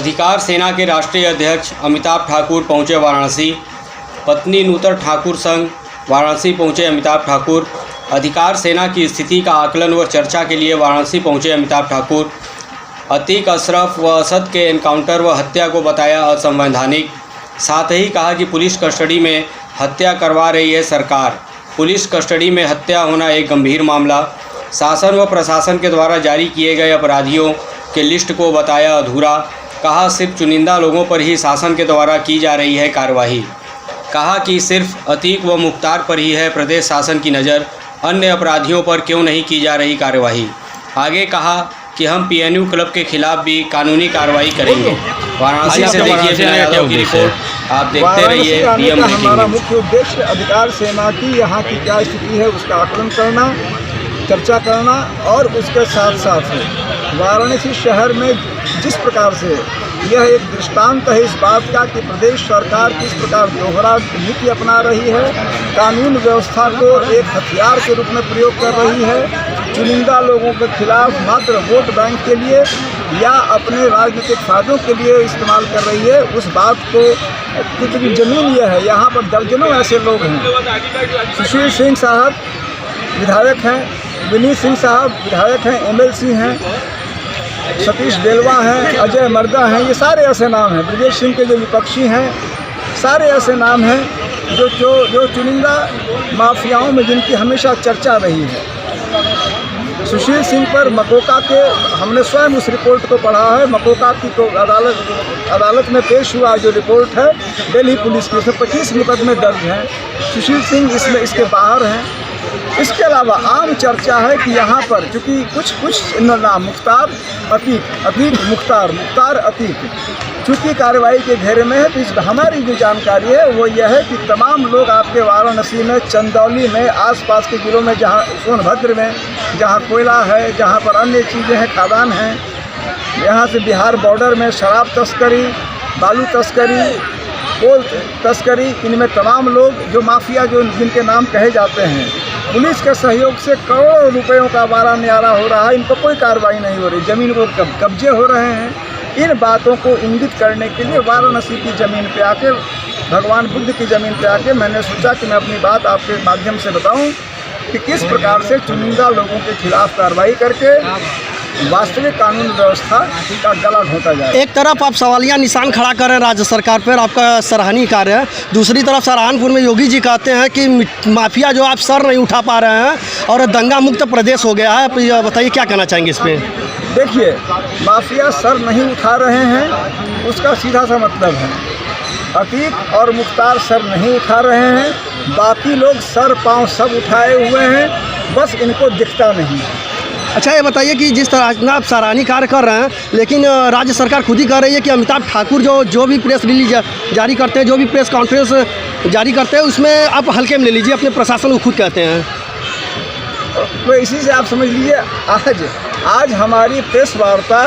अधिकार सेना के राष्ट्रीय अध्यक्ष अमिताभ ठाकुर पहुंचे वाराणसी। पत्नी नूतन ठाकुर संग वाराणसी पहुंचे अमिताभ ठाकुर। अधिकार सेना की स्थिति का आकलन व चर्चा के लिए वाराणसी पहुंचे अमिताभ ठाकुर। अतीक अशरफ व असद के एनकाउंटर व हत्या को बताया असंवैधानिक। साथ ही कहा कि पुलिस कस्टडी में हत्या करवा रही है सरकार। पुलिस कस्टडी में हत्या होना एक गंभीर मामला। शासन व प्रशासन के द्वारा जारी किए गए अपराधियों के लिस्ट को बताया अधूरा। कहा सिर्फ चुनिंदा लोगों पर ही शासन के द्वारा की जा रही है कार्रवाई। कहा कि सिर्फ अतीक व मुख्तार पर ही है प्रदेश शासन की नज़र, अन्य अपराधियों पर क्यों नहीं की जा रही कार्रवाई। आगे कहा कि हम पीएनयू क्लब के खिलाफ भी कानूनी कार्रवाई करेंगे। वाराणसी से देखिए बिना यादव की रिपोर्ट। आप देखते रहिए डीएम। हमारा मुख्य उद्देश्य अधिकार सेना की यहाँ की क्या स्थिति है उसका आकलन करना, चर्चा करना और उसके साथ साथ वाराणसी शहर में जिस प्रकार से यह एक दृष्टांत है इस बात का कि प्रदेश सरकार किस प्रकार दोहरा नीति अपना रही है, कानून व्यवस्था को एक हथियार के रूप में प्रयोग कर रही है, चुनिंदा लोगों के खिलाफ मात्र वोट बैंक के लिए या अपने राजनीतिक फायदों के लिए इस्तेमाल कर रही है, उस बात को कितनी ज़मीन यह है। यहाँ पर दर्जनों ऐसे लोग हैं। सुशील सिंह साहब विधायक हैं, विनीत सिंह साहब विधायक हैं, एमएलसी हैं, सतीश बेलवा हैं, अजय मर्दा हैं, ये सारे ऐसे नाम हैं। ब्रजेश सिंह के जो विपक्षी हैं, सारे ऐसे नाम हैं जो चुनिंदा माफियाओं में जिनकी हमेशा चर्चा रही है। सुशील सिंह पर मकोका के हमने स्वयं उस रिपोर्ट को पढ़ा है। मकोका की तो अदालत में पेश हुआ जो रिपोर्ट है दिल्ली पुलिस की, उसमें 25 मुकदमे दर्ज हैं। सुशील सिंह इसके बाहर हैं। इसके अलावा आम चर्चा है कि यहाँ पर चूँकि कुछ नाम मुख्तार अतीक मुख्तार अतीक चूँकि कार्रवाई के घेरे में है, तो हमारी जो जानकारी है वो यह है कि तमाम लोग आपके वाराणसी में, चंदौली में, आसपास के जिलों में, जहाँ सोनभद्र में जहाँ कोयला है, जहाँ पर अन्य चीज़ें हैं, खादान हैं, यहाँ से बिहार बॉर्डर में शराब तस्करी, बालू तस्करी, कोल तस्करी, इनमें तमाम लोग जो माफिया जिनके नाम कहे जाते हैं, पुलिस के सहयोग से करोड़ों रुपयों का वारा न्यारा हो रहा है। इन पर कोई कार्रवाई नहीं हो रही, ज़मीन को कब्जे हो रहे हैं। इन बातों को इंगित करने के लिए वाराणसी की ज़मीन पे आके, भगवान बुद्ध की ज़मीन पे आके मैंने सोचा कि मैं अपनी बात आपके माध्यम से बताऊं कि किस प्रकार से चुनिंदा लोगों के खिलाफ कार्रवाई करके वास्तविक कानून व्यवस्था का गला घोंटा जाए। एक तरफ आप सवालिया निशान खड़ा कर रहे हैं राज्य सरकार पर, आपका सराहनीय कार्य है। दूसरी तरफ सहारनपुर में योगी जी कहते हैं कि माफिया जो आप सर नहीं उठा पा रहे हैं और दंगा मुक्त प्रदेश हो गया है। आप ये बताइए क्या कहना चाहेंगे इस पर? देखिए, माफिया सर नहीं उठा रहे हैं उसका सीधा सा मतलब है अतीक और मुख्तार सर नहीं उठा रहे हैं, बाकी लोग सर पाँव सब उठाए हुए हैं, बस इनको दिखता नहीं। अच्छा, ये बताइए कि जिस तरह आप सराहनीय कार्य कर रहे हैं, लेकिन राज्य सरकार खुद ही कह रही है कि अमिताभ ठाकुर जो भी प्रेस रिलीज जारी करते हैं, जो भी प्रेस कॉन्फ्रेंस जारी करते हैं, उसमें आप हल्के में ले लीजिए, अपने प्रशासन को खुद कहते हैं। तो इसी से आप समझ लीजिए आज हमारी प्रेस वार्ता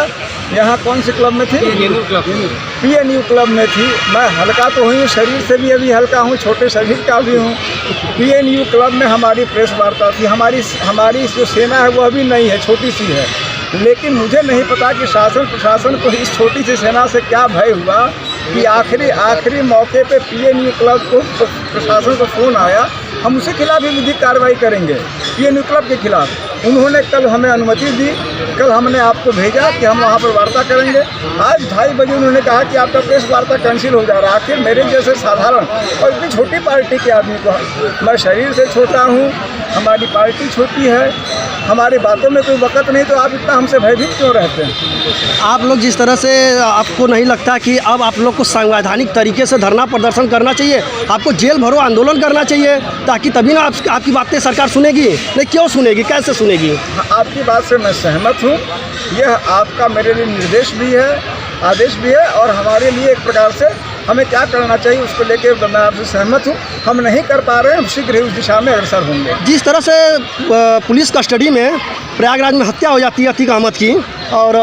यहाँ कौन से क्लब में थी? पीएनयू क्लब में थी। मैं हल्का तो हुई, शरीर से भी अभी हल्का हूँ, छोटे शरीर का भी हूँ। पीएनयू क्लब में हमारी प्रेस वार्ता थी। हमारी जो सेना है वो अभी नहीं है, छोटी सी है, लेकिन मुझे नहीं पता कि शासन प्रशासन को इस छोटी सी सेना से क्या भय हुआ कि आखिरी मौके पे पीएनयू क्लब को प्रशासन को फ़ोन आया, हम उसके खिलाफ भी विधिक कार्रवाई करेंगे, पीएनयू क्लब के खिलाफ। उन्होंने कल हमें अनुमति दी, कल हमने आपको भेजा कि हम वहाँ पर वार्ता करेंगे। आज 2:30 बजे उन्होंने कहा कि आपका प्रेस वार्ता कैंसिल हो जा रहा है। आखिर मेरे जैसे साधारण और इतनी छोटी पार्टी के आदमी को, मैं शरीर से छोटा हूँ, हमारी पार्टी छोटी है, हमारी बातों में कोई वक़्त नहीं, तो आप इतना हमसे भयभीत क्यों रहते हैं? आप लोग जिस तरह से, आपको नहीं लगता कि अब आप लोग को संवैधानिक तरीके से धरना प्रदर्शन करना चाहिए? आपको जेल भरो आंदोलन करना चाहिए, ताकि तभी ना आपकी बातें सरकार सुनेगी। नहीं, क्यों सुनेगी, कैसे सुनेगी? आपकी बात से मैं सहमत हूँ। यह आपका मेरे लिए निर्देश भी है, आदेश भी है, और हमारे लिए एक प्रकार से हमें क्या करना चाहिए उसको लेके मैं आपसे सहमत हूँ। हम नहीं कर पा रहे हैं, हम शीघ्र ही उस दिशा में अग्रसर होंगे। जिस तरह से पुलिस कस्टडी में प्रयागराज में हत्या हो जाती है अतीक अहमद की और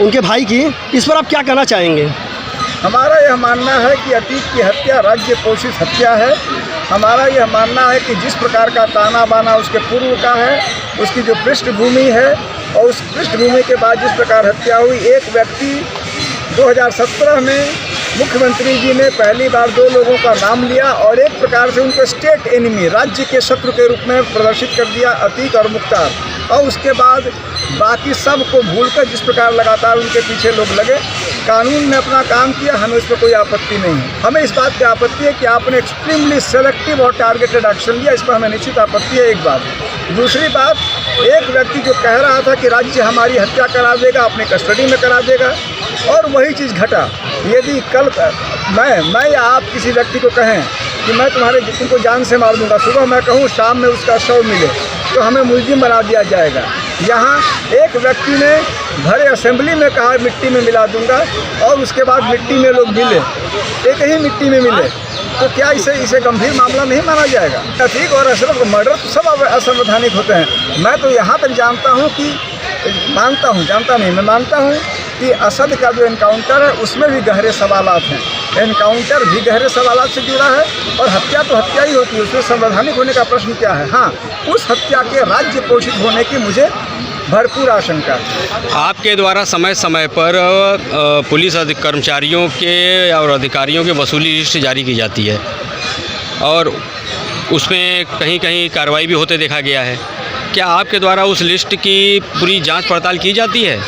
उनके भाई की, इस पर आप क्या कहना चाहेंगे? हमारा यह मानना है कि अतीक की हत्या राज्य पोषित हत्या है। हमारा यह मानना है कि जिस प्रकार का ताना बाना उसके पूर्व का है, उसकी जो पृष्ठभूमि है और उस पृष्ठभूमि के बाद जिस प्रकार हत्या हुई, एक व्यक्ति 2017 में मुख्यमंत्री जी ने पहली बार 2 लोगों का नाम लिया और एक प्रकार से उनको स्टेट एनिमी, राज्य के शत्रु के रूप में प्रदर्शित कर दिया अतीक और मुख्तार। और उसके बाद बाकी सब को भूलकर जिस प्रकार लगातार उनके पीछे लोग लगे, कानून ने अपना काम किया, हमें उस पर कोई आपत्ति नहीं है। हमें इस बात की आपत्ति है कि आपने एक्सट्रीमली सेलेक्टिव और टारगेटेड एक्शन लिया, इस पर हमें निश्चित आपत्ति है। एक बात। दूसरी बात, एक व्यक्ति जो कह रहा था कि राज्य हमारी हत्या करा देगा, अपनी कस्टडी में करा देगा, और वही चीज़ घटा। यदि कल मैं या आप किसी व्यक्ति को कहें कि मैं तुमको जान से मार दूंगा, सुबह मैं कहूँ शाम में उसका शव मिले, तो हमें मुलजिम बना दिया जाएगा। यहाँ एक व्यक्ति ने भरे असेंबली में कहा मिट्टी में मिला दूंगा, और उसके बाद मिट्टी में लोग मिले, एक ही मिट्टी में मिले, तो क्या इसे गंभीर मामला नहीं माना जाएगा? अतीक और अशरफ मर्डर तो सब असंवैधानिक होते हैं। मैं तो यहाँ तक जानता हूँ कि मैं मानता हूँ कि असद का जो एनकाउंटर है उसमें भी गहरे सवालात हैं। एनकाउंटर भी गहरे सवालात से जुड़ा है, और हत्या तो हत्या ही होती है, उसमें संवैधानिक होने का प्रश्न क्या है? हाँ, उस हत्या के राज्य पोषित होने की मुझे भरपूर आशंका है। आपके द्वारा समय समय पर पुलिस कर्मचारियों के और अधिकारियों के वसूली लिस्ट जारी की जाती है, और उसमें कहीं कहीं कार्रवाई भी होते देखा गया है। क्या आपके द्वारा उस लिस्ट की पूरी जांच पड़ताल की जाती है?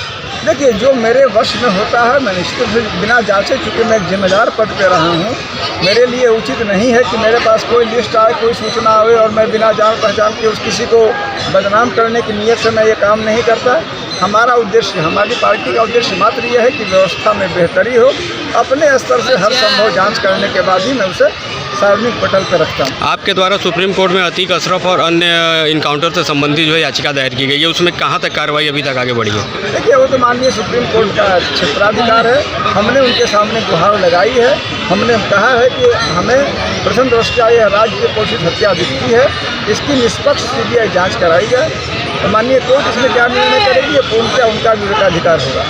देखिए, जो मेरे वश में होता है मैं निश्चित रूप से बिना जांचे, चूँकि मैं जिम्मेदार पद पे रहा हूँ, मेरे लिए उचित नहीं है कि मेरे पास कोई लिस्ट आए, कोई सूचना आए और मैं बिना जान पहचान के उस किसी को बदनाम करने की नीयत से मैं ये काम नहीं करता। हमारा उद्देश्य, हमारी पार्टी का उद्देश्य मात्र ये है कि व्यवस्था में बेहतरी हो। अपने स्तर से हर संभव जांच करने के बाद ही मैं उसे सार्वजनिक पटल पर रखता हूँ। आपके द्वारा सुप्रीम कोर्ट में अतीक अशरफ और अन्य इनकाउंटर से संबंधित जो है याचिका दायर की गई है, उसमें कहाँ तक कार्रवाई अभी तक आगे बढ़ी है? देखिए, वो तो माननीय सुप्रीम कोर्ट का क्षेत्राधिकार है। हमने उनके सामने गुहार लगाई है। हमने कहा है कि हमें प्रथम दृष्टया यह राज्य पोषित हत्या दिखती है, इसकी निष्पक्ष सीबीआई जाँच कराई जाए। तो माननीय कोर्ट इसमें क्या निर्णय करेगी, ये पूर्णतः उनका विवेकाधिकार होगा।